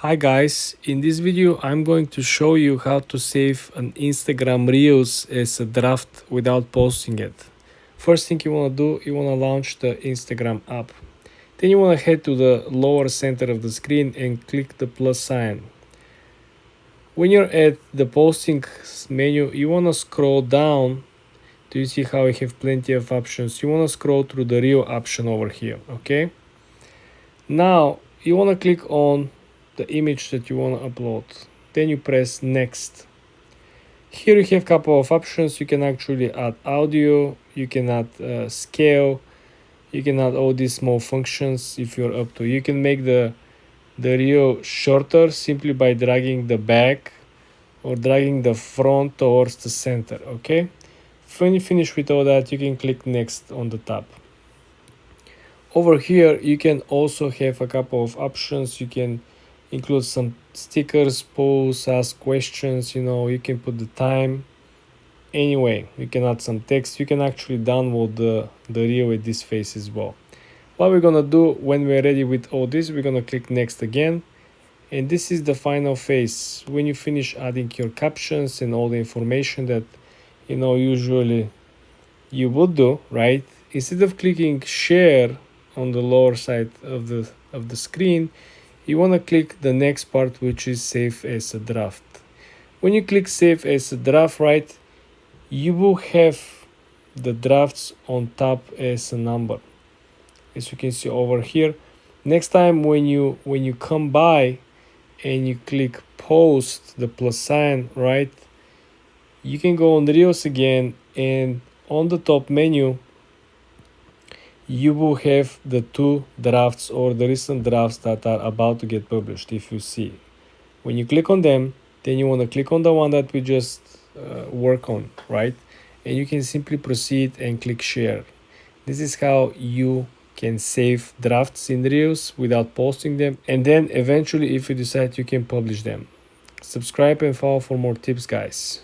Hi guys, in this video I'm going to show you how to save an Instagram Reels as a draft without posting it. First thing you want to do, you want to launch the Instagram app. Then you want to head to the lower center of the screen and click the plus sign. When you're at the posting menu, you want to scroll down. Do you see how I have plenty of options? You want to scroll through the Reel option over here, okay? Now you want to click on the image that you want to upload. Then you press next. Here you have a couple of options. You can actually add audio, you can add scale, you can add all these small functions if you're up to. You can make the reel shorter simply by dragging the back or dragging the front towards the center, okay? When you finish with all that, you can click next on the top. Over here you can also have a couple of options. You can include some stickers, polls, ask questions, you can put the time. Anyway, you can add some text. You can actually download the reel with this face as well. What we're gonna do when we're ready with all this, we're gonna click next again, and this is the final phase. When you finish adding your captions and all the information that usually you would do, right? Instead of clicking share on the lower side of the screen, you want to click the next part, which is save as a draft. When you click save as a draft, right, you will have the drafts on top as a number, as you can see over here. Next time when you come by and you click post, the plus sign, right, you can go on the reels again, and on the top menu you will have the two drafts or the recent drafts that are about to get published. If you see, when you click on them, then you want to click on the one that we just work on, right? And you can simply proceed and click share. This is how you can save drafts in reels without posting them, and then eventually if you decide, you can publish them. Subscribe and follow for more tips, guys.